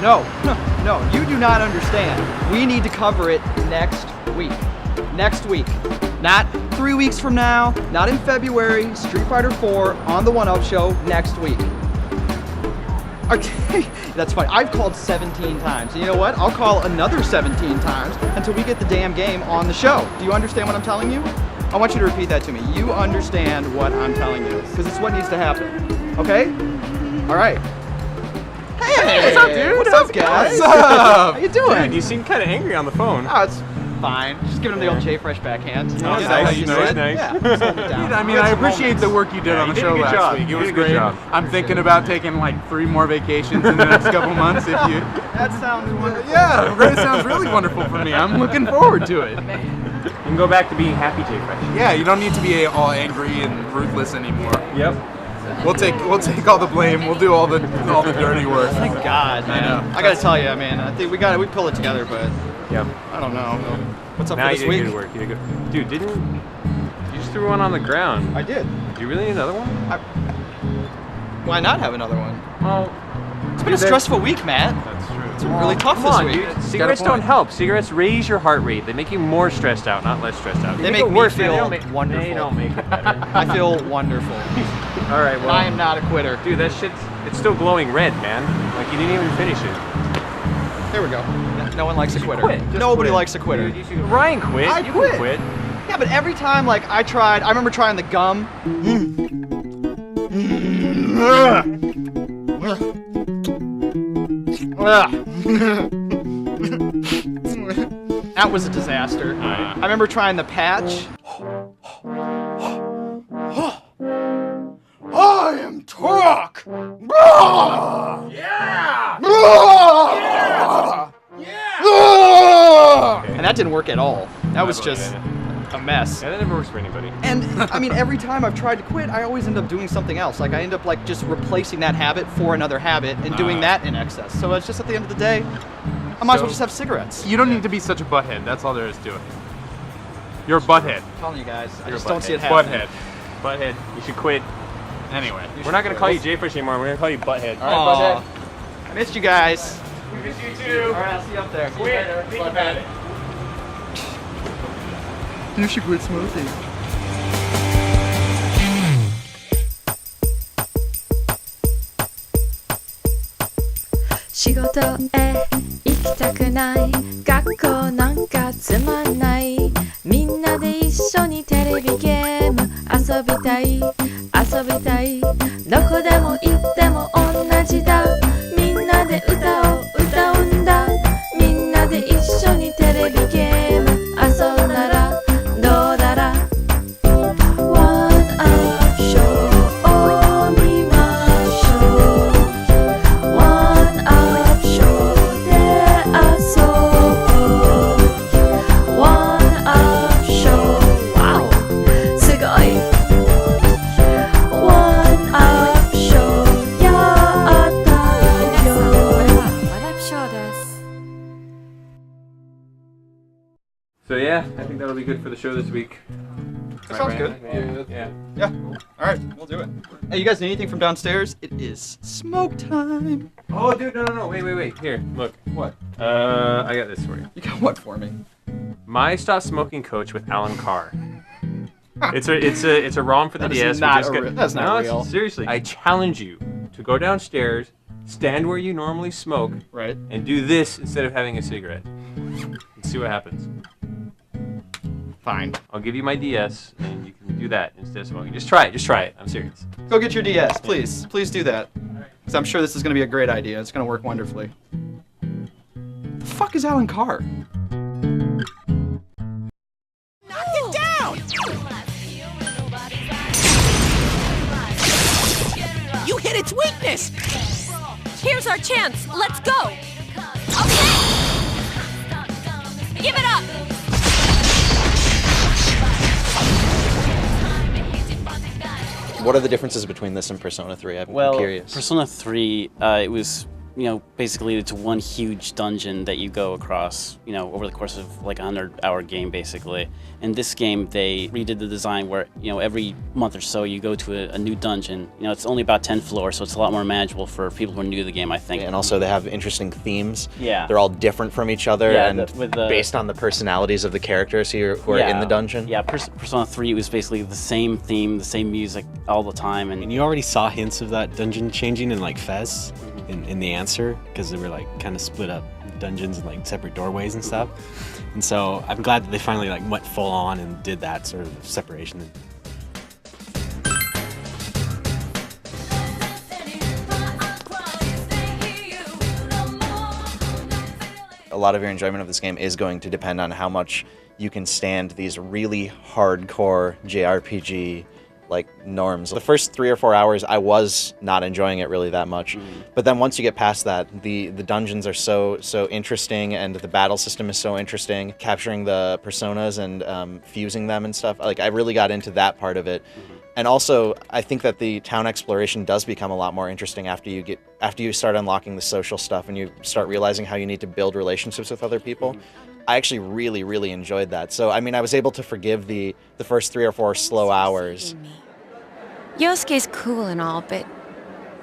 No, no, you do not understand. We need to cover it next week. Next week. Not 3 weeks from now, not in February. Street Fighter 4 on the 1UP show next week. Okay, that's fine. I've called 17 times. And you know what? I'll call another 17 times until we get the damn game on the show. Do you understand what I'm telling you? I want you to repeat that to me. You understand what I'm telling you, because it's what needs to happen. Okay? All right. Hey, what's up, dude? What's up, guys? What's up? How you doing? Dude, you seem kind of angry on the phone. Oh, it's fine. Just giving him the old J-Fresh backhand. Oh, You know, nice, like you nice, said. nice. Yeah, just hold it down. I mean, I appreciate the work you did on the show last week. It was great. I'm thinking about taking like 3 more vacations in the next couple months if you... That sounds wonderful. Yeah, it sounds really wonderful for me. I'm looking forward to it. You can go back to being happy, J-Fresh. Yeah, you don't need to be all angry and ruthless anymore. Yep. We'll take all the blame. We'll do all the dirty work. Thank God, man. I gotta tell you, man. I think we pulled it together, but Yep. I don't know. What's up Now for this you did week? good work. You did good. Dude, didn't you just threw one on the ground? I did. Do you really need another one? Why not have another one? Well, It's been a stressful week, Matt. that's true. It's been really tough Come this on, week. dude. Cigarettes don't help. Cigarettes raise your heart rate. They make you more stressed out, not less stressed out. They make me feel wonderful. They don't make it better. I feel wonderful. All right, well, I am not a quitter. dude, that it's still glowing red, man. Like you didn't even finish it. There we go. No one likes a quitter. quit. Just Nobody quit. likes a quitter. Dude, Ryan quit. I you quit. Can quit. Yeah, but every time, like, I remember trying the gum. That was a disaster. I remember trying the patch. I am Turok! Yeah! And that didn't work at all. That was just a mess. Yeah, that never works for anybody. And I mean, every time I've tried to quit, I always end up doing something else. Like I end up like just replacing that habit for another habit and doing that in excess. So it's just at the end of the day, I might as well just have cigarettes. You don't need to be such a butthead. That's all there is to it. You're a butthead. I'm telling you guys, I You're just a don't see it butthead. happening. Butthead. You should quit. Anyway. We're not gonna call you J-Fresh anymore. We're gonna call you Butthead. Aw. I missed you guys. We miss you too. All right, I'll see you up there. Quit. Think about it. You should quit smoking.仕事へ行きたくない学校なんかつまんないみんなで一緒にテレビゲーム遊びたいどこでも行っても同じだみんなで歌うんだみんなで一緒にテレビゲーム遊んだらどうだら One up show を見ましょう One up show で遊ぼう One up show Wow すごい One up show やったよこれは One up show です So yeah, I think that'll be good for the show this week. That sounds good. Yeah. Yeah. All right, we'll do it. Hey, you guys need anything from downstairs? It is smoke time. Oh, dude, no. Wait. Here, look. What? I got this for you. You got what for me? My Stop Smoking Coach with Alan Carr. It's a ROM for the That is DS. not We just that's not no, real. Seriously, I challenge you to go downstairs, stand where you normally smoke, Right. and do this instead of having a cigarette. And see what happens. Fine. I'll give you my DS, and you can do that instead of smoking. Just try it. I'm serious. Go get your DS, please. Please do that. Because I'm sure this is going to be a great idea. It's going to work wonderfully. The fuck is Alan Carr? Knock it down! You hit its weakness! Here's our chance. Let's go. Okay. Give it up. What are the differences between this and Persona 3? I'm curious. Persona 3, it was basically it's one huge dungeon that you go across, over the course of like a 100-hour game, basically. In this game, they redid the design where, every month or so you go to a new dungeon. It's only about 10 floors, so it's a lot more manageable for people who are new to the game, I think. And also they have interesting themes. Yeah. They're all different from each other based on the personalities of the characters who are in the dungeon. Yeah, Persona 3 was basically the same theme, the same music all the time. And you already saw hints of that dungeon changing in like Fez, in the answer, because they were like kind of split up dungeons and like separate doorways and stuff. And so I'm glad that they finally like went full on and did that sort of separation. A lot of your enjoyment of this game is going to depend on how much you can stand these really hardcore JRPG like norms. The first 3 or 4 hours I was not enjoying it really that much. But then once you get past that, the dungeons are so interesting, and the battle system is so interesting. Capturing the personas and fusing them and stuff. Like I really got into that part of it. And also, I think that the town exploration does become a lot more interesting after you start unlocking the social stuff and you start realizing how you need to build relationships with other people. I actually really, really enjoyed that. So, I mean, I was able to forgive the first 3 or 4 slow hours. Yosuke's cool and all, but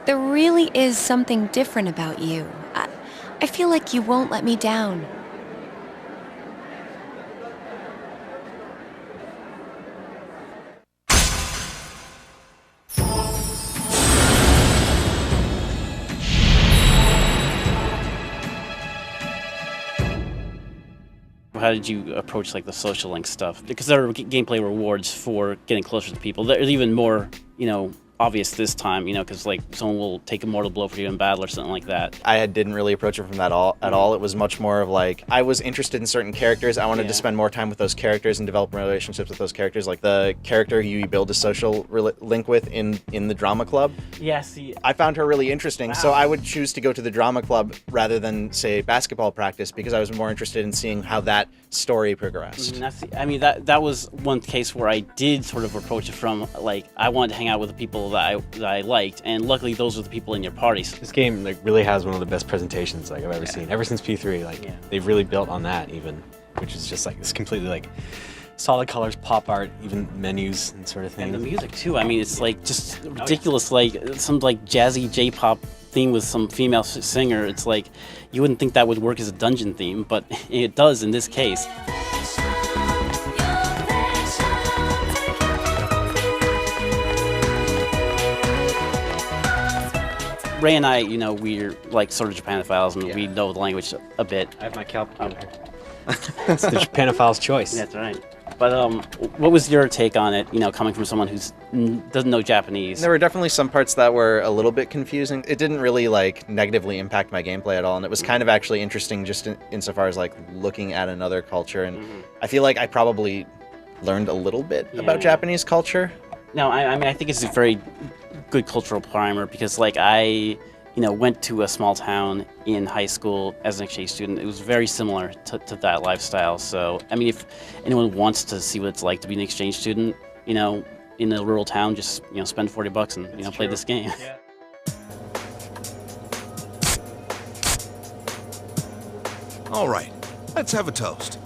there really is something different about you. I feel like you won't let me down. How did you approach like the social link stuff? Because there are gameplay rewards for getting closer to people. They're even more, obvious this time, because like someone will take a mortal blow for you in battle or something like that. I didn't really approach it from that at all. It was much more of like, I was interested in certain characters. I wanted to spend more time with those characters and develop relationships with those characters. Like the character who you build a social link with in the drama club. Yeah, see. I found her really interesting, so I would choose to go to the drama club rather than, say, basketball practice, because I was more interested in seeing how that story progressed. That was one case where I did sort of approach it from, like, I wanted to hang out with the people that I liked, and luckily those were the people in your parties. This game like really has one of the best presentations like I've ever seen. Ever since P3, they've really built on that even, which is just like this completely like solid colors, pop art, even menus and sort of thing. And the music too. I mean, it's like just ridiculous, like some like jazzy J-pop theme with some female singer. It's like you wouldn't think that would work as a dungeon theme, but it does in this case. Ray and I, we're like sort of Japanophiles, and we know the language a bit. I have my calculator. It's the Japanophile's choice. That's right. But what was your take on it, coming from someone who doesn't know Japanese? There were definitely some parts that were a little bit confusing. It didn't really like negatively impact my gameplay at all, and it was kind of actually interesting just insofar as like looking at another culture. And I feel like I probably learned a little bit about Japanese culture. No, I think it's a very good cultural primer, because like I went to a small town in high school as an exchange student. It was very similar to that lifestyle. So I mean, if anyone wants to see what it's like to be an exchange student, in a rural town, just spend $40 and play this game. Yeah. All right, let's have a toast.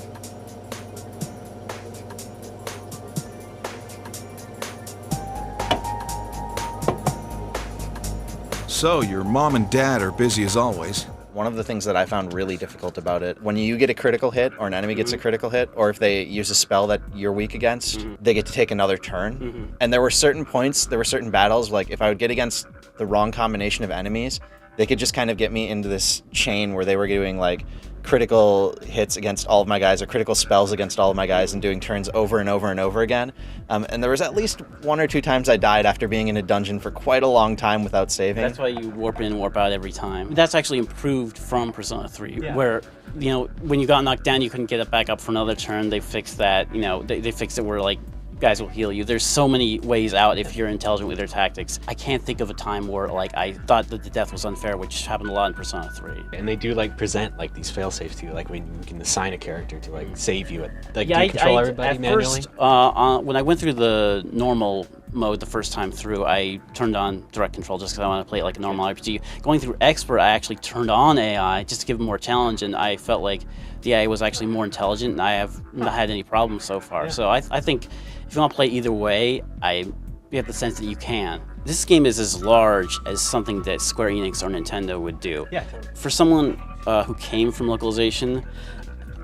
So, your mom and dad are busy as always. One of the things that I found really difficult about it, when you get a critical hit, or an enemy gets a critical hit, or if they use a spell that you're weak against, they get to take another turn. And there were certain points, there were certain battles, like if I would get against the wrong combination of enemies, they could just kind of get me into this chain where they were doing like critical hits against all of my guys, or critical spells against all of my guys, and doing turns over and over and over again. And there was at least 1 or 2 times I died after being in a dungeon for quite a long time without saving. That's why you warp in and warp out every time. That's actually improved from Persona 3, where, when you got knocked down, you couldn't get it back up for another turn. They fixed that, they fixed it where, like, guys will heal you. There's so many ways out if you're intelligent with their tactics. I can't think of a time where like I thought that the death was unfair, which happened a lot in Persona 3. And they do like present like these fail-safes too, like when you can assign a character to like save you. Like, Yeah, do you control everybody at manually? First, when I went through the normal mode the first time through, I turned on direct control just because I want to play it like a normal RPG. Going through expert, I actually turned on AI just to give it more challenge, and I felt like the AI was actually more intelligent, and I have not had any problems so far. So I think if you want to play either way, you have the sense that you can. This game is as large as something that Square Enix or Nintendo would do. Yeah, totally. For someone who came from localization,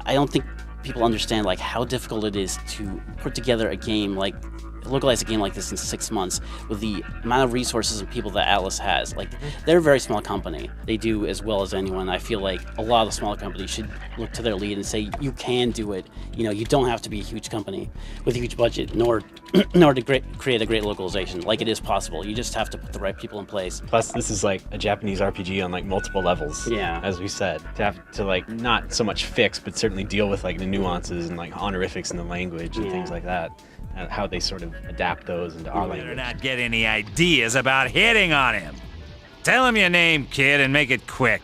I don't think people understand like how difficult it is to put together a game like localize a game like this in 6 months with the amount of resources and people that Atlas has. Like, they're a very small company. They do as well as anyone. I feel like a lot of the smaller companies should look to their lead and say, you can do it. You know, you don't have to be a huge company with a huge budget, nor to create a great localization. Like, it is possible. You just have to put the right people in place. Plus, this is like a Japanese RPG on like multiple levels. Yeah. As we said, to have to like not so much fix, but certainly deal with like the nuances and like honorifics in the language and things like that. How they sort of adapt those into our language. Better not get any ideas about hitting on him. Tell him your name, kid, and make it quick.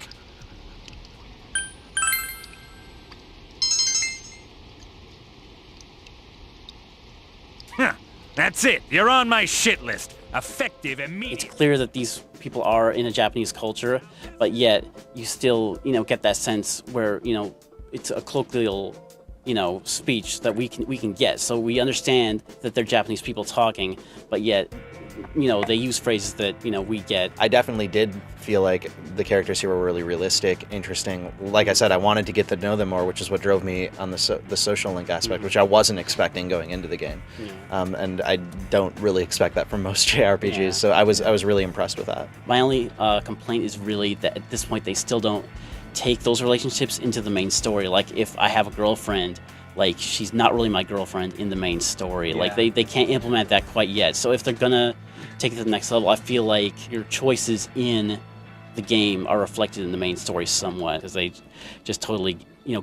Huh, that's it. You're on my shit list. Effective immediately. It's clear that these people are in a Japanese culture, but yet you still, get that sense where, it's a colloquial speech that we can get. So we understand that they're Japanese people talking, but yet, they use phrases that, we get. I definitely did feel like the characters here were really realistic, interesting. Like I said, I wanted to get to know them more, which is what drove me on the social link aspect, which I wasn't expecting going into the game. And I don't really expect that from most JRPGs, so I was really impressed with that. My only complaint is really that at this point they still don't take those relationships into the main story. Like, if I have a girlfriend, like, she's not really my girlfriend in the main story. Like, they can't implement that quite yet. So if they're gonna take it to the next level, I feel like your choices in the game are reflected in the main story somewhat, because they just totally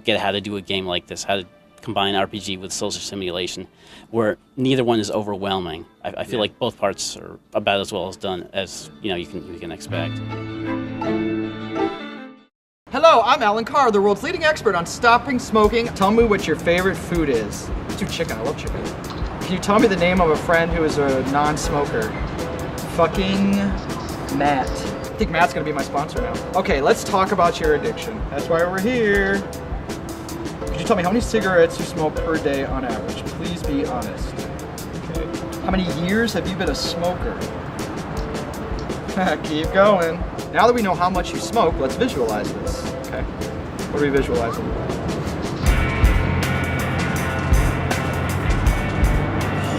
get how to do a game like this, how to combine RPG with social simulation, where neither one is overwhelming. I feel like both parts are about as well as done as you can expect. Hello, I'm Alan Carr, the world's leading expert on stopping smoking. Tell me what your favorite food is. Let's do chicken. I love chicken. Can you tell me the name of a friend who is a non-smoker? Fucking Matt. I think Matt's gonna be my sponsor now. Okay, let's talk about your addiction. That's why we're here. Could you tell me how many cigarettes you smoke per day on average? Please be honest. Okay. How many years have you been a smoker? Keep going. Now that we know how much you smoke, let's visualize this. Okay. What are we visualizing?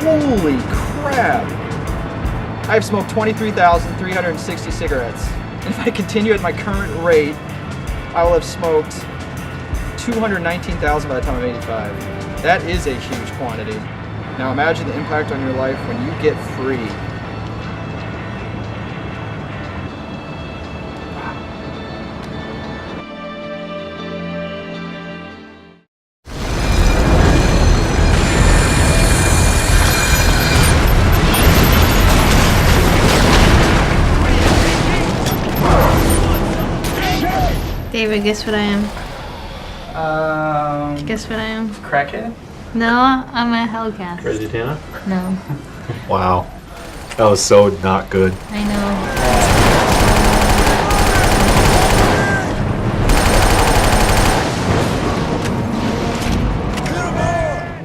Holy crap! I've smoked 23,360 cigarettes. And if I continue at my current rate, I will have smoked 219,000 by the time I'm 85. That is a huge quantity. Now imagine the impact on your life when you get free. David, guess what I am? Guess what I am? Crackhead? No, I'm a Hellcat. Crazy Tana? No. Wow. That was so not good. I know.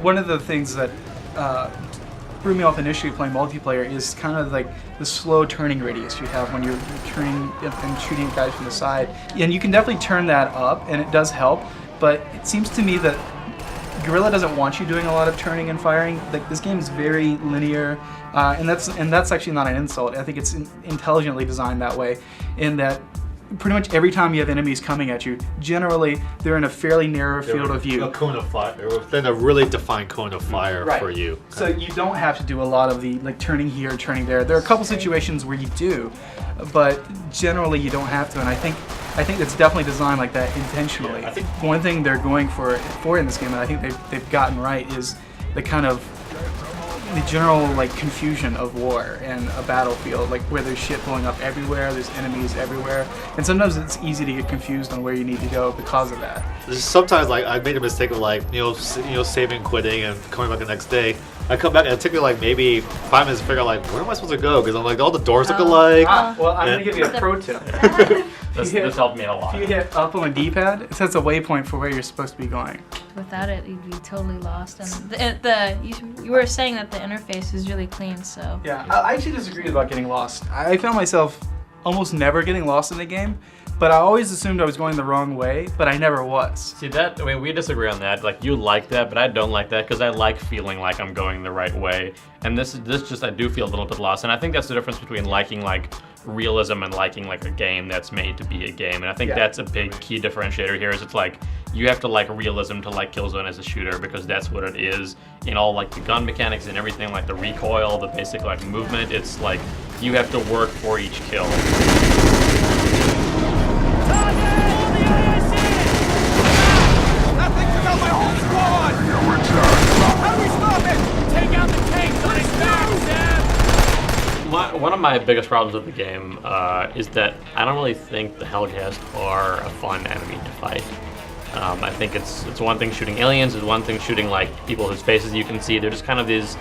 One of the things that threw me off initially playing multiplayer is kind of like the slow turning radius you have when you're turning and shooting guys from the side. And you can definitely turn that up, and it does help, but it seems to me that Guerrilla doesn't want you doing a lot of turning and firing. Like, this game is very linear, and that's actually not an insult. I think it's intelligently designed that way, in that pretty much every time you have enemies coming at you, generally they're in a fairly narrow field of view. A cone of fire. They're within a really defined cone of fire for you. So you don't have to do a lot of the turning here, turning there. There are a couple situations where you do, but generally you don't have to. And I think it's definitely designed like that intentionally. I think one thing they're going for in this game, and I think they've gotten right, is the kind of the general confusion of war and a battlefield, where there's shit blowing up everywhere, there's enemies everywhere, and sometimes it's easy to get confused on where you need to go because of that. Sometimes I made a mistake of saving, quitting, and coming back the next day, I come back and it took me like maybe 5 minutes to figure out like where am I supposed to go? Because I'm like all the doors look alike. Well, I'm gonna give you a pro tip. This helped me a lot. If you hit up on a D-pad, it sets a waypoint for where you're supposed to be going. Without it, you'd be totally lost. And you were saying that the interface is really clean, so. Yeah, I actually disagree about getting lost. I found myself almost never getting lost in the game, but I always assumed I was going the wrong way, but I never was. See that? I mean, we disagree on that. Like, you like that, but I don't like that because I like feeling like I'm going the right way. And this just, I do feel a little bit lost. And I think that's the difference between liking like realism and liking like a game that's made to be a game. And I think that's a big key differentiator here is it's like, you have to like realism to like Killzone as a shooter because that's what it is in all like the gun mechanics and everything, like the recoil, the basic like movement. It's like, you have to work for each kill. One of my biggest problems with the game is that I don't really think the Hellcast are a fun enemy to fight. I think it's one thing shooting aliens, it's one thing shooting like people whose faces you can see. They're just kind of these,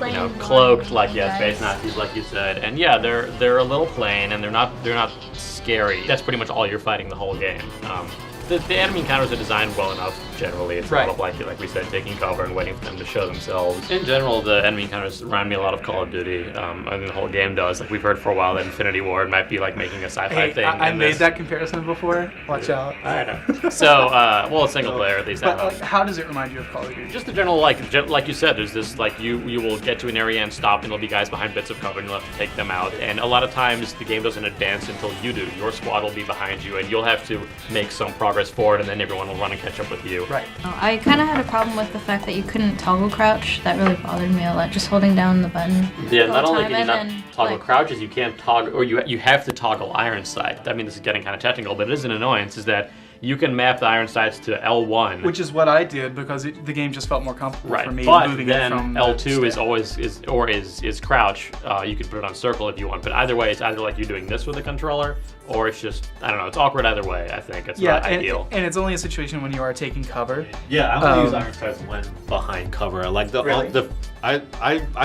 you know, cloaked like space Nazis, like you said. And yeah, they're a little plain and they're not scary. That's pretty much all you're fighting the whole game. The enemy encounters are designed well enough, generally. It's a lot of like we said, taking cover and waiting for them to show themselves. In general, the enemy encounters remind me a lot of Call of Duty. I mean, the whole game does. Like, we've heard for a while that Infinity Ward might be like making a sci-fi thing. I made that comparison before. Watch out. I know. So, well, it's single player at least. But like, how does it remind you of Call of Duty? Just the general, like you said, there's this, like, you will get to an area and stop, and there'll be guys behind bits of cover, and you'll have to take them out. And a lot of times, the game doesn't advance until you do. Your squad will be behind you, and you'll have to make some progress forward, and then everyone will run and catch up with you. Right. I kind of had a problem with the fact that you couldn't toggle crouch. That really bothered me a lot. Just holding down the button. Yeah, not only can you not toggle crouches, you can't toggle, or you have to toggle iron sight. I mean, this is getting kind of technical, but it is an annoyance. Is that you can map the iron sights to L1, which is what I did because the game just felt more comfortable for me. But moving then it from L2 is crouch. You can put it on circle if you want, but either way, it's either like you're doing this with a controller, or it's just, I don't know, it's awkward either way. I think it's not ideal. And it's only a situation when you are taking cover. Yeah, I only use iron sights when behind cover. Like I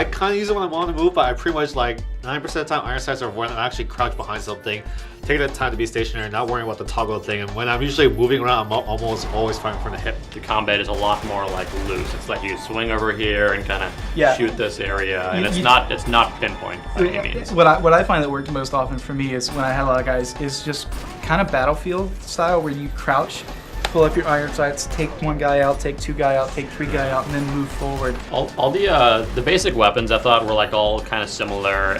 kind of use it when I'm on the move, but I pretty much like 9% of the time iron sights are when I'm actually crouched behind something, taking the time to be stationary, not worrying about the toggle thing. And when I'm usually moving around, I'm almost always fighting from the hip. The combat is a lot more like loose. It's like you swing over here and kind of shoot this area, and it's not pinpoint by any means. What I find that worked most often for me is when I had a lot of guys is just kind of Battlefield style where you crouch, pull up your iron sights, take one guy out, take two guy out, take three guy out, and then move forward. All the basic weapons I thought were like all kind of similar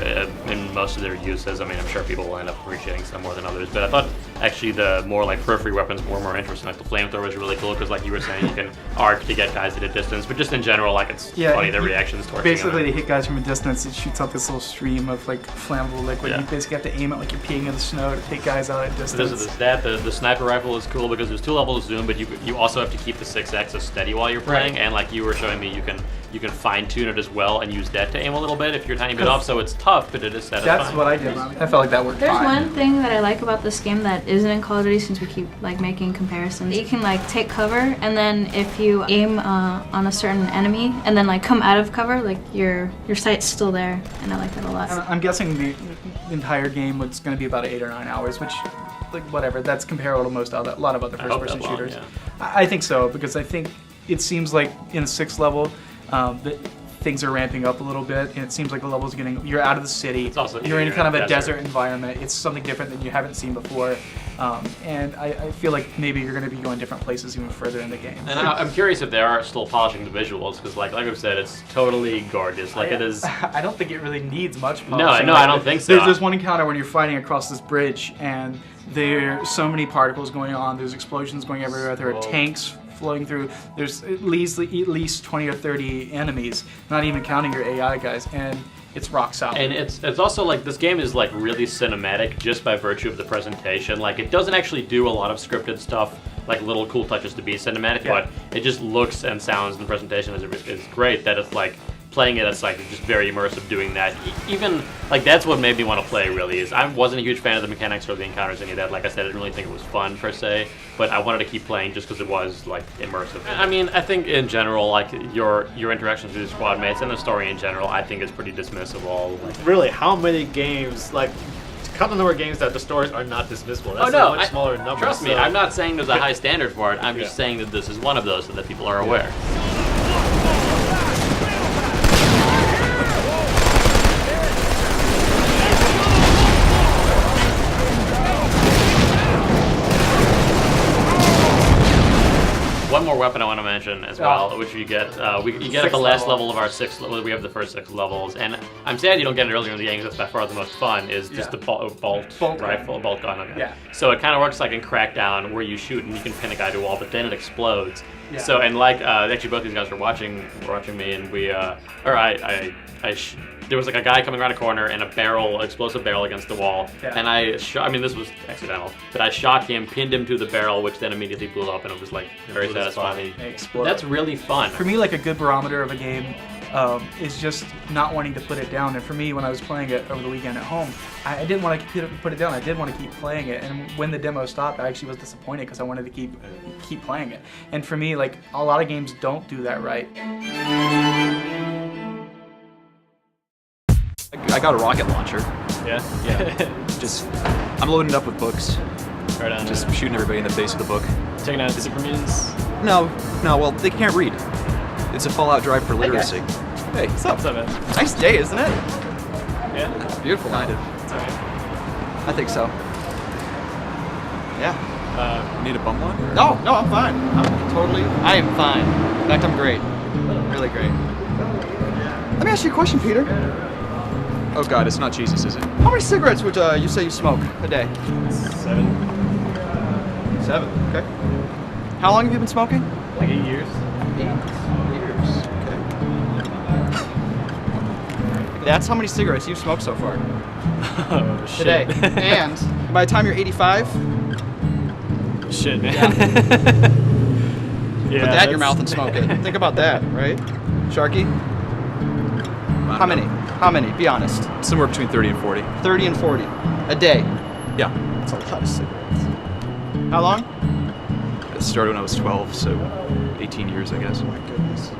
in most of their uses. I mean, I'm sure people will end up appreciating some more than others, but I thought actually the more like periphery weapons were more interesting. Like the flamethrower was really cool because, like you were saying, you can arc to get guys at a distance. But just in general, like it's funny the reactions towards basically to hit guys from a distance. It shoots out this little stream of like flammable liquid. You basically have to aim it like you're peeing in the snow to take guys out at distance. The sniper rifle is cool because there's 2 levels of zoom, but you also have to keep the 6-axis steady while you're playing, and like you were showing me, you can fine tune it as well and use that to aim a little bit if you're a tiny bit off. So it's tough, but it is satisfying. That's what I did. I felt like that worked There's fine. one thing that I like about this game that isn't in Call of Duty, since we keep like making comparisons. You can like take cover, and then if you aim on a certain enemy and then like come out of cover, like your sight's still there, and I like that a lot. I'm guessing the entire game was going to be about 8 or 9 hours, which, like, whatever. That's comparable to a lot of other first-person shooters. I think so, because I think it seems like in the 6th level that things are ramping up a little bit, and it seems like the levels are getting. You're out of the city. You're in kind of a desert environment. It's something different than you haven't seen before, and I feel like maybe you're going to be going different places even further in the game. And I'm curious if they are still polishing the visuals, because like I've said, it's totally gorgeous. Like it is. I don't think it really needs much polishing. No, I don't think so. There's one encounter when you're fighting across this bridge, and there's so many particles going on. There's explosions going everywhere. There are tanks flowing through. There's at least 20 or 30 enemies, not even counting your AI guys, and it's rock solid. And it's also like this game is like really cinematic just by virtue of the presentation. Like it doesn't actually do a lot of scripted stuff, like little cool touches to be cinematic, but it just looks and sounds and the presentation is great that it's like playing it, it's like just very immersive doing that. Even like that's what made me want to play. Really, is I wasn't a huge fan of the mechanics or the encounters, any of that. Like I said, I didn't really think it was fun per se, but I wanted to keep playing just because it was like immersive. I mean, I think in general, like your interactions with your squad mates and the story in general, I think is pretty dismissible. Like, really, how many games like? Count the number of games that the stories are not dismissible. That's no, a much smaller number. Trust me, I'm not saying there's a high standard for it. I'm just saying that this is one of those so that people are aware. One more weapon I want to mention as well, which you get you get at the last level of our 6. We have the first 6 levels, and I'm sad you don't get it earlier in the game because that's by far the most fun. Is just the bolt rifle, bolt gun. Okay. Yeah. So it kind of works like in Crackdown, where you shoot and you can pin a guy to a wall, but then it explodes. Yeah. So and like actually both these guys were watching me, and we there was like a guy coming around a corner and explosive barrel against the wall, and I mean this was accidental, but I shot him, pinned him to the barrel, which then immediately blew up, and it was like very satisfying. That's really fun. For me, like a good barometer of a game is just not wanting to put it down. And for me, when I was playing it over the weekend at home, I didn't want to put it down. I did want to keep playing it. And when the demo stopped, I actually was disappointed because I wanted to keep playing it. And for me, like a lot of games don't do that right. I got a rocket launcher. Yeah? Just, I'm loading it up with books. Right on. Just shooting everybody in the face with a book. Taking out super mutants? No, well, they can't read. It's a Fallout drive for literacy. Hey, what's up? What's up, man? Nice day, isn't it? Yeah? It's beautiful. Kind of. It's alright. I think so. Yeah. Need a bum lock? No, I'm fine. I am fine. In fact, I'm great. Really great. Let me ask you a question, Peter. Oh God, it's not Jesus, is it? How many cigarettes would you say you smoke a day? 7. 7, okay. How long have you been smoking? Like 8 years. 8 years, okay. That's how many cigarettes you've smoked so far. Oh, shit. Today. And by the time you're 85, shit, man. Put that in your mouth and smoke it. Think about that, right? Sharky? How many? Be honest. Somewhere between 30 and 40. 30 and 40. A day. Yeah. That's a lot of cigarettes. How long? It started when I was 12, so 18 years, I guess. Oh my goodness.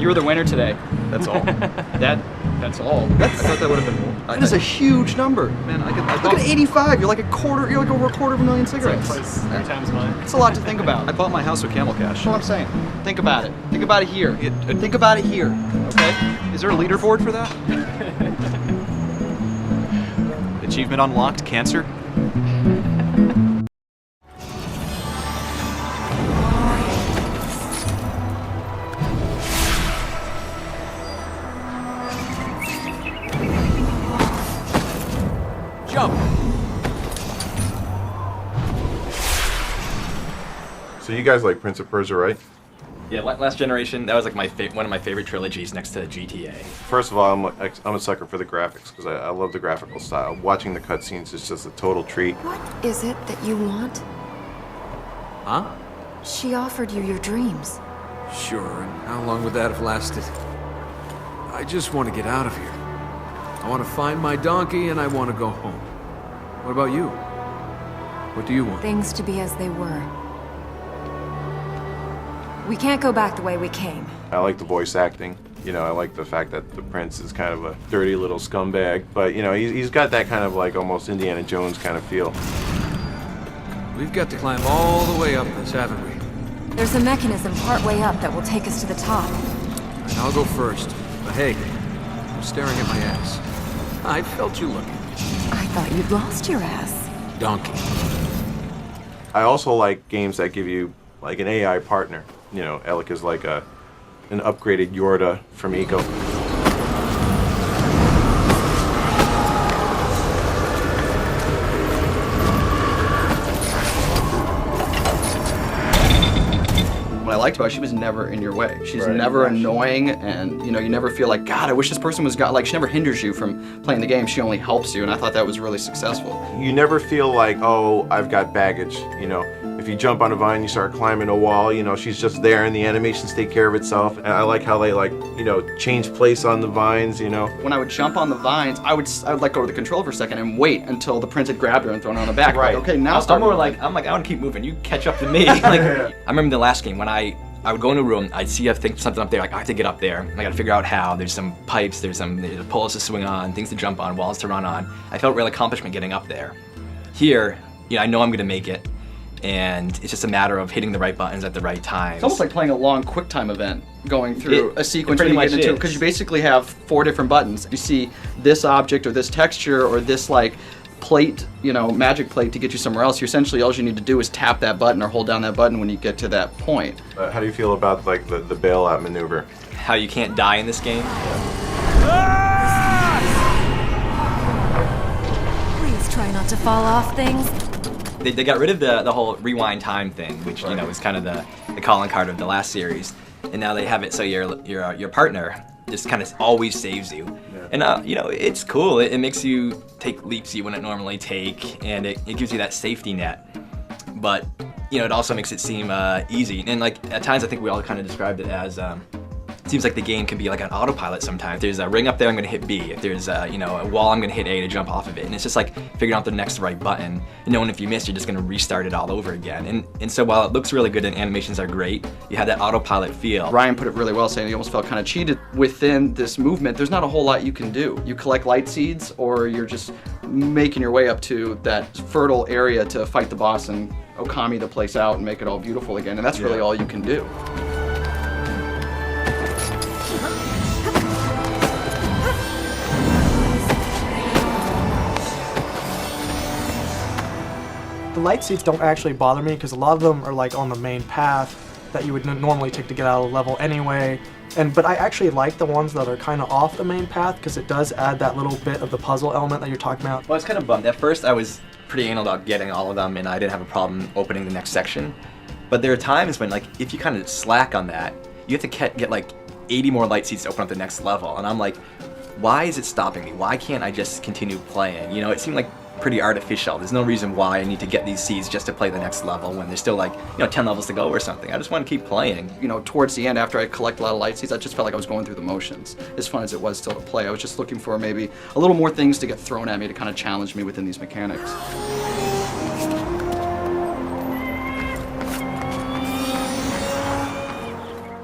You were the winner today. That's all. That's all. I thought that would have been more. That is a huge number. Man, Look at 85. You're like over a quarter of a million cigarettes. It's like 3 times mine. It's a lot to think about. I bought my house with camel cash. That's what I'm saying. Think about it. Think about it here. Think about it here. Okay? Is there a leaderboard for that? Achievement unlocked, cancer? Jump! So you guys like Prince of Persia, right? Yeah, Last Generation, that was like one of my favorite trilogies next to GTA. First of all, I'm a sucker for the graphics because I love the graphical style. Watching the cutscenes is just a total treat. What is it that you want? Huh? She offered you your dreams. Sure, and how long would that have lasted? I just want to get out of here. I want to find my donkey and I want to go home. What about you? What do you want? Things to be as they were. We can't go back the way we came. I like the voice acting. You know, I like the fact that the prince is kind of a dirty little scumbag, but you know, he's got that kind of like almost Indiana Jones kind of feel. We've got to climb all the way up this, haven't we? There's a mechanism partway up that will take us to the top. And I'll go first. But hey, I'm staring at my ass. I felt you looking. I thought you'd lost your ass. Donkey. I also like games that give you like an AI partner. You know, Alec is like an upgraded Yorda from Eco. What I liked about her, she was never in your way. She's never annoying, and you know, you never feel like, God, I wish this person was like, she never hinders you from playing the game. She only helps you, and I thought that was really successful. You never feel like, oh, I've got baggage. You know, If you jump on a vine, you start climbing a wall, you know, she's just there and the animations take care of itself. And I like how they change place on the vines, you know. When I would jump on the vines, I would let go of the control for a second and wait until the prince had grabbed her and thrown her on the back. Right. Like, okay, now I'm more like, I want to keep moving. You catch up to me. I remember the last game when I would go in a room, I'd see something up there, like I have to get up there. I gotta figure out how. There's some pipes, there's poles to swing on, things to jump on, walls to run on. I felt real accomplishment getting up there. Here, I know I'm gonna make it, and it's just a matter of hitting the right buttons at the right times. It's almost like playing a long QuickTime event, going through a sequence pretty when you get much into it, is. because you basically have 4 different buttons. You see this object or this texture or this plate, magic plate to get you somewhere else. Essentially, all you need to do is tap that button or hold down that button when you get to that point. How do you feel about the bailout maneuver? How you can't die in this game? Please try not to fall off things. They got rid of the whole rewind time thing, which was kind of the calling card of the last series, and now they have it so your partner just kind of always saves you. And it's cool. It makes you take leaps you wouldn't normally take, and it gives you that safety net. But it also makes it seem easy. And at times, I think we all kind of described it as. It seems like the game can be like an autopilot sometimes. If there's a ring up there, I'm gonna hit B. If there's a wall, I'm gonna hit A to jump off of it. And it's just like figuring out the next right button. And knowing if you miss, you're just gonna restart it all over again. And so while it looks really good and animations are great, you have that autopilot feel. Ryan put it really well, saying he almost felt kind of cheated within this movement. There's not a whole lot you can do. You collect light seeds, or you're just making your way up to that fertile area to fight the boss and Okami the place out and make it all beautiful again. And that's really all you can do. The light seeds don't actually bother me because a lot of them are on the main path that you would normally take to get out of the level anyway. But I actually like the ones that are kind of off the main path because it does add that little bit of the puzzle element that you're talking about. Well, I was kind of bummed. At first, I was pretty anal about getting all of them, and I didn't have a problem opening the next section. But there are times when, if you kind of slack on that, you have to get 80 more light seeds to open up the next level. And I'm like, why is it stopping me? Why can't I just continue playing? It seemed pretty artificial. There's no reason why I need to get these seeds just to play the next level when there's still 10 levels to go or something. I just want to keep playing. Towards the end, after I collect a lot of light seeds, I just felt like I was going through the motions. As fun as it was still to play, I was just looking for maybe a little more things to get thrown at me to kind of challenge me within these mechanics.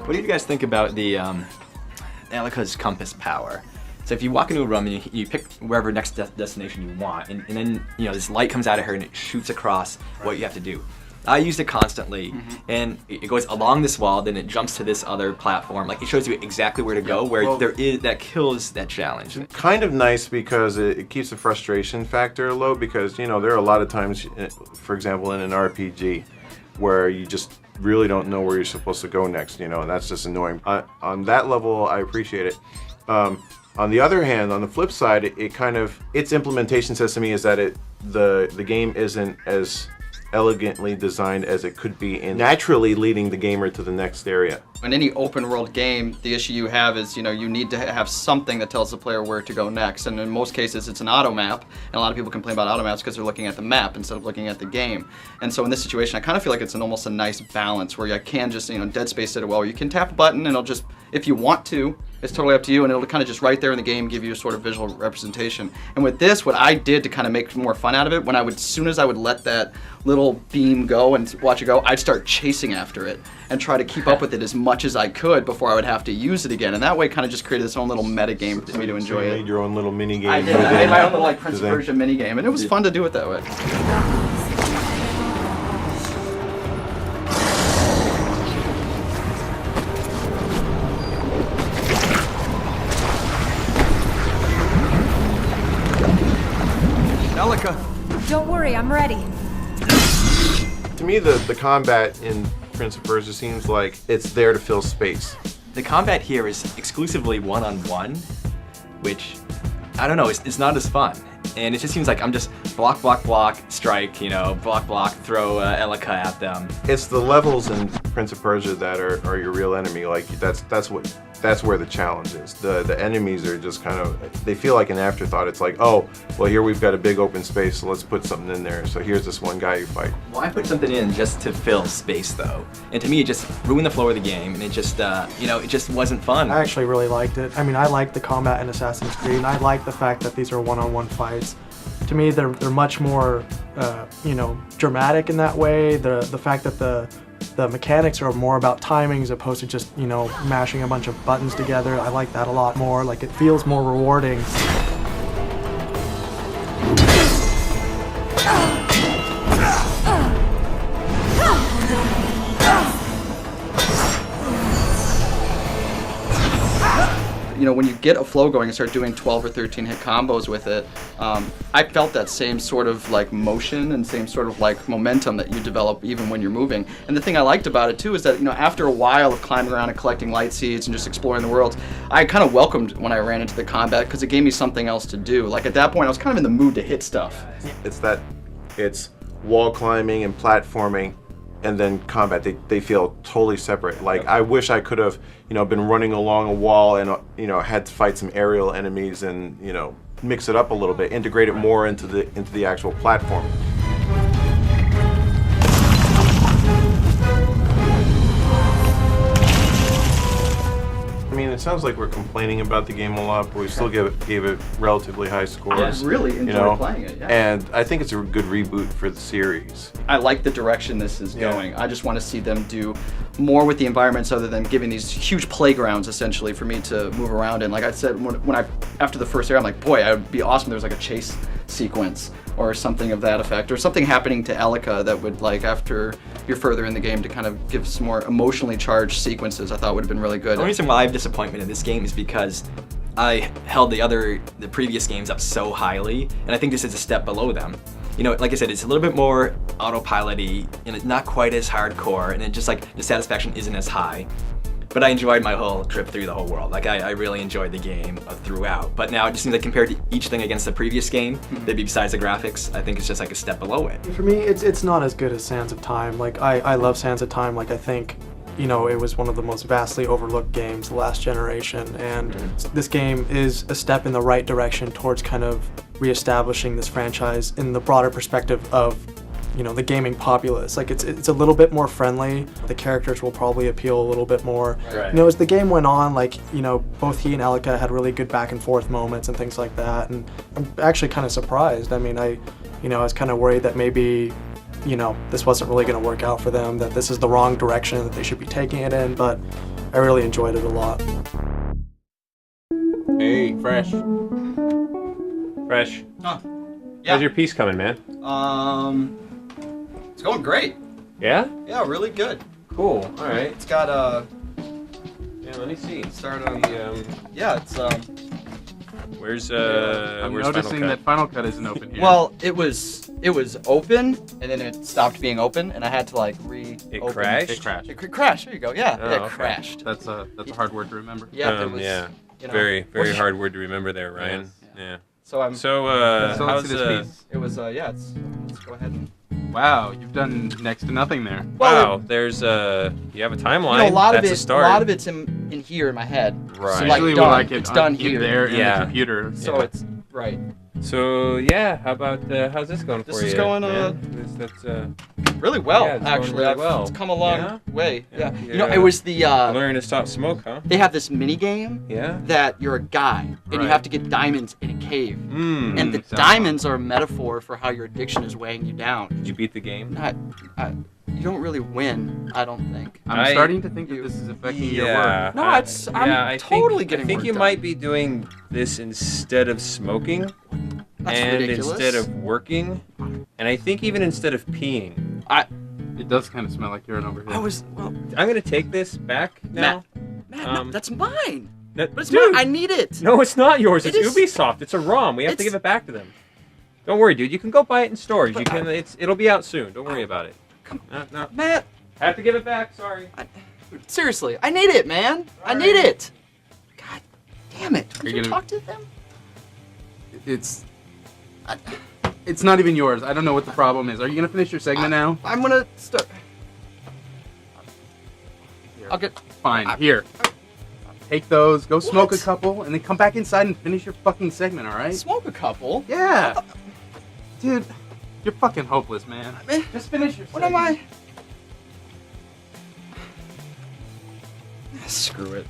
What do you guys think about the Elika's compass power? So if you walk into a room and you pick wherever next destination you want, and then this light comes out of her and it shoots across what you have to do. I used it constantly, and it goes along this wall, then it jumps to this other platform. It shows you exactly where to go, that kills that challenge. Kind of nice because it keeps the frustration factor low because, there are a lot of times, for example, in an RPG, where you just really don't know where you're supposed to go next, and that's just annoying. On that level, I appreciate it. On the other hand, on the flip side, its implementation says to me is that the game isn't as elegantly designed as it could be in naturally leading the gamer to the next area. In any open world game, the issue you have is, you need to have something that tells the player where to go next. And in most cases, it's an auto map. And a lot of people complain about auto maps because they're looking at the map instead of looking at the game. And so in this situation, I kind of feel like it's almost a nice balance where I can just, Dead Space did it well. You can tap a button and it'll just, if you want to, it's totally up to you, and it'll kind of just right there in the game give you a sort of visual representation. And with this, what I did to kind of make more fun out of it, as soon as I would let that little beam go and watch it go, I'd start chasing after it and try to keep up with it as much as I could before I would have to use it again. And that way kind of just created this own little meta game for me to enjoy You it. made your own little mini game. I did. I made my own little Prince of Persia mini game, and it was fun to do it that way. Elika! Don't worry, I'm ready. To me, the combat in Prince of Persia seems like it's there to fill space. The combat here is exclusively one-on-one, which, I don't know, it's not as fun. And it just seems like I'm just block, block, block, strike, block, block, throw Elika at them. It's the levels in Prince of Persia that are your real enemy. That's what that's where the challenge is. The enemies are just kind of, they feel like an afterthought. It's like, oh, well, here we've got a big open space, so let's put something in there. So here's this one guy you fight. Why put something in just to fill space, though? And to me, it just ruined the flow of the game, and it just, it just wasn't fun. I actually really liked it. I mean, I like the combat in Assassin's Creed, and I like the fact that these are one-on-one fights. To me, they're much more, dramatic in that way. The fact that the mechanics are more about timing as opposed to just, mashing a bunch of buttons together. I like that a lot more. Like, it feels more rewarding. When you get a flow going and start doing 12 or 13 hit combos with it, I felt that same sort of like motion and same sort of like momentum that you develop even when you're moving. And the thing I liked about it too is that, after a while of climbing around and collecting light seeds and just exploring the world, I kind of welcomed when I ran into the combat because it gave me something else to do. Like at that point, I was kind of in the mood to hit stuff. It's wall climbing and platforming, and then combat. They feel totally separate. Like, I wish I could have, been running along a wall and, had to fight some aerial enemies and, mix it up a little bit, integrate it more into the actual platform. I mean, it sounds like we're complaining about the game a lot, but we still gave it relatively high scores. I really enjoyed playing it, yeah. And I think it's a good reboot for the series. I like the direction this is going. I just want to see them do more with the environments other than giving these huge playgrounds essentially for me to move around in. Like I said, after the first area, I'm like, boy, it would be awesome if there was like a chase sequence or something of that effect, or something happening to Elika that would, like, after you're further in the game, to kind of give some more emotionally charged sequences. I thought would have been really good. The only reason why I have disappointment in this game is because I held the previous games up so highly, and I think this is a step below them. Like I said, it's a little bit more autopilot-y, and it's not quite as hardcore, and it just, like, the satisfaction isn't as high. But I enjoyed my whole trip through the whole world. Like, I really enjoyed the game throughout. But now it just seems like compared to each thing against the previous game, maybe besides the graphics, I think it's just like a step below it. For me, it's not as good as Sands of Time. Like, I love Sands of Time. Like, I think, it was one of the most vastly overlooked games the last generation. And this game is a step in the right direction towards kind of reestablishing this franchise in the broader perspective of the gaming populace. Like, it's a little bit more friendly. The characters will probably appeal a little bit more. Right. As the game went on, like, both he and Elika had really good back and forth moments and things like that. And I'm actually kind of surprised. I mean, I was kind of worried that maybe, this wasn't really going to work out for them, that this is the wrong direction that they should be taking it in, but I really enjoyed it a lot. Hey, Fresh. Fresh. Huh. How's your piece coming, man? It's going great. Yeah? Yeah, really good. Cool. All right. It's got Yeah, let me see. Start on. Yeah, it's Where's I'm where's noticing Final Cut? that Final Cut isn't open here. Well, it was open, and then it stopped being open, and I had to like It crashed? It crashed. It crashed. There you go. Yeah, Oh, it okay. crashed. That's a hard word to remember. Yeah, it was. Yeah. You know, Very hard word to remember there, Ryan. Yeah. So I'm. So let's how's see this piece. It was let's go ahead and. Wow, you've done next to nothing there. Wow, there's you have a timeline. A lot That's of it. a start. A lot of it's in here in my head. Right. So, Usually done. we like it It's done in here. there in the computer. So it's right. So yeah, how about how's this going for you? This is going that's really well, yeah, it's going actually. really well. It's come a long way. Yeah. Yeah. It was the learn to stop smoke, huh? They have this mini game. Yeah. That you're a guy and you Right. have to get diamonds in a cave. And the diamonds are a metaphor for how your addiction is weighing you down. Did you beat the game? You don't really win, I don't think. I'm starting to think that this is affecting your work. No, I'm totally getting I think work you done. might be doing this instead of smoking. That's and ridiculous. instead of working, and I think even instead of peeing. It does kind of smell like urine over here. I'm gonna take this back now. Matt, no, that's mine. But it's mine. I need it. No, it's not yours. It It's is- Ubisoft. It's a ROM. We have to give it back to them. Don't worry, dude. You can go buy it in stores. You can. It'll be out soon. Don't worry about it. No. Matt. I have to give it back. Sorry. Seriously, I need it, man. I need it. God damn it. Are Did you you gonna- talk to them? It's not even yours. I don't know what the problem is. Are you gonna finish your segment now? I'm gonna start. I'll get. Fine. Here. take those, go smoke a couple, and then come back inside and finish your fucking segment, alright? Smoke a couple? Yeah. Dude, you're fucking hopeless, man. Just finish your What segment. am I? Screw it.